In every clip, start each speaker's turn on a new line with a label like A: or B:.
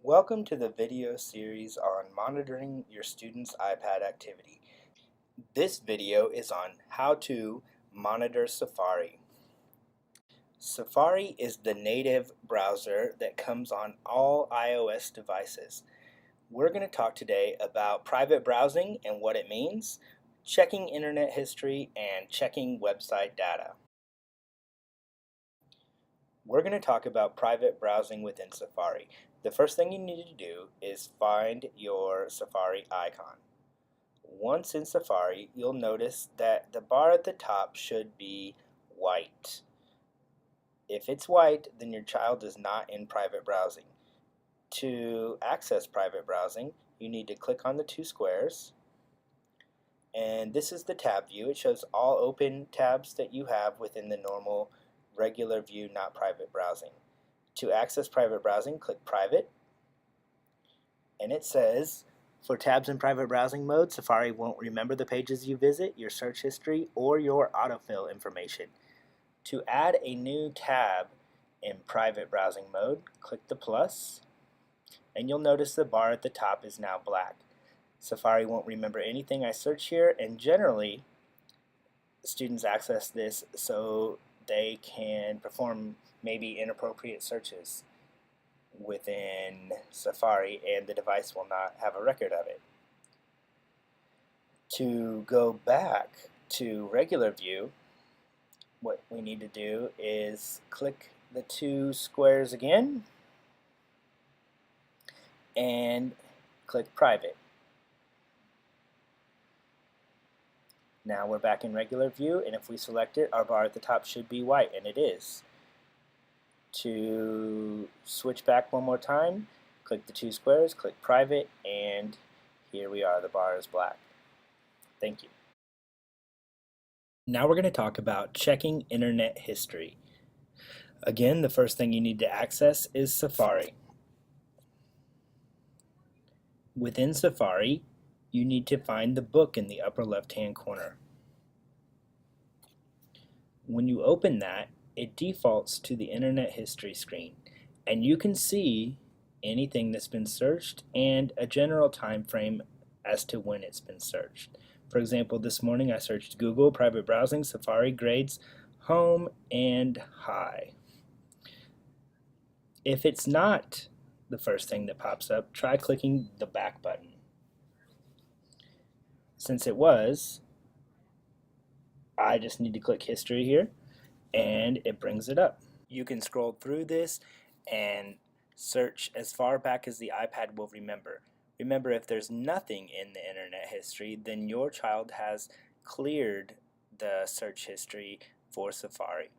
A: Welcome to the video series on monitoring your student's iPad activity. This video is on how to monitor Safari. Safari is the native browser that comes on all iOS devices. We're going to talk today about private browsing and what it means, checking internet history, and checking website data. We're going to talk about private browsing within Safari. The first thing you need to do is find your Safari icon. Once in Safari, you'll notice that the bar at the top should be white. If it's white, then your child is not in private browsing. To access private browsing, you need to click on the two squares, and this is the tab view. It shows all open tabs that you have within the normal regular view, not private browsing. To access private browsing, click Private, and it says, for tabs in private browsing mode, Safari won't remember the pages you visit, your search history, or your autofill information. To add a new tab in private browsing mode, click the plus, and you'll notice the bar at the top is now black. Safari won't remember anything I search here, and generally, students access this so they can perform maybe inappropriate searches within Safari, and the device will not have a record of it. To go back to regular view, what we need to do is click the two squares again and click Private. Now we're back in regular view, and if we select it, our bar at the top should be white, and it is. To switch back one more time, click the two squares, click Private, and here we are, the bar is black. Thank you. Now we're going to talk about checking internet history. Again, the first thing you need to access is Safari. Within Safari, you need to find the book in the upper left-hand corner. When you open that, it defaults to the internet history screen, and you can see anything that's been searched and a general time frame as to when it's been searched. For example, this morning I searched Google, private browsing, Safari, grades, home, and high. If it's not the first thing that pops up, try clicking the back button. Since it was, I just need to click history here, and it brings it up. You can scroll through this and search as far back as the iPad will remember. Remember, if there's nothing in the internet history, then your child has cleared the search history for Safari.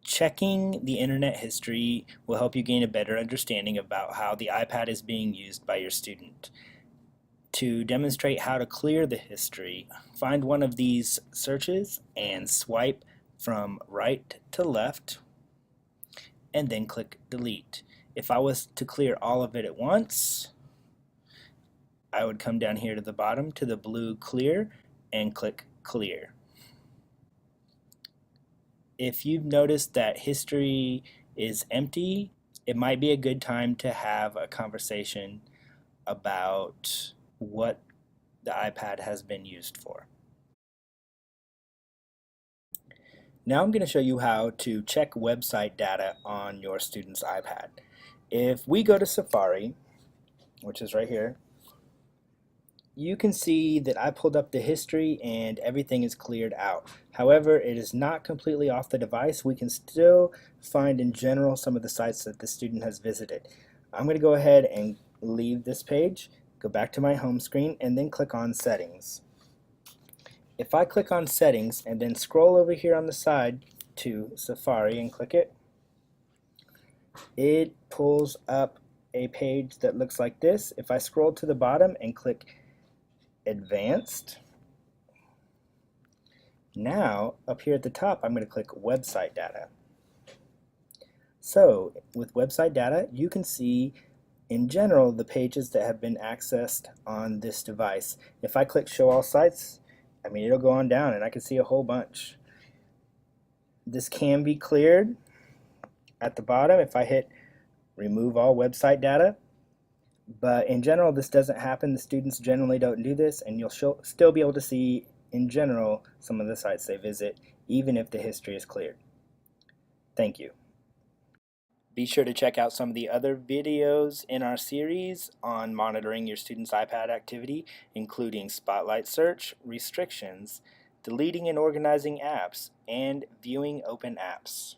A: Checking the internet history will help you gain a better understanding about how the iPad is being used by your student. To demonstrate how to clear the history, find one of these searches and swipe from right to left, and then click delete. If I was to clear all of it at once, I would come down here to the bottom to the blue clear and click clear. If you've noticed that history is empty, it might be a good time to have a conversation about what the iPad has been used for. Now I'm going to show you how to check website data on your student's iPad. If we go to Safari, which is right here, you can see that I pulled up the history and everything is cleared out. However, it is not completely off the device. We can still find in general some of the sites that the student has visited. I'm going to go ahead and leave this page, go back to my home screen, and then click on Settings. If I click on Settings and then scroll over here on the side to Safari and click it, it pulls up a page that looks like this. If I scroll to the bottom and click Advanced, now up here at the top I'm going to click Website Data. So with Website Data, you can see in general the pages that have been accessed on this device. If I click Show All Sites, it'll go on down and I can see a whole bunch. This can be cleared at the bottom. If I hit remove all website data. But in general, this doesn't happen. The students generally don't do this, and you'll still be able to see, in general, some of the sites they visit, even if the history is cleared. Thank you. Be sure to check out some of the other videos in our series on monitoring your students' iPad activity, including Spotlight Search, restrictions, deleting and organizing apps, and viewing open apps.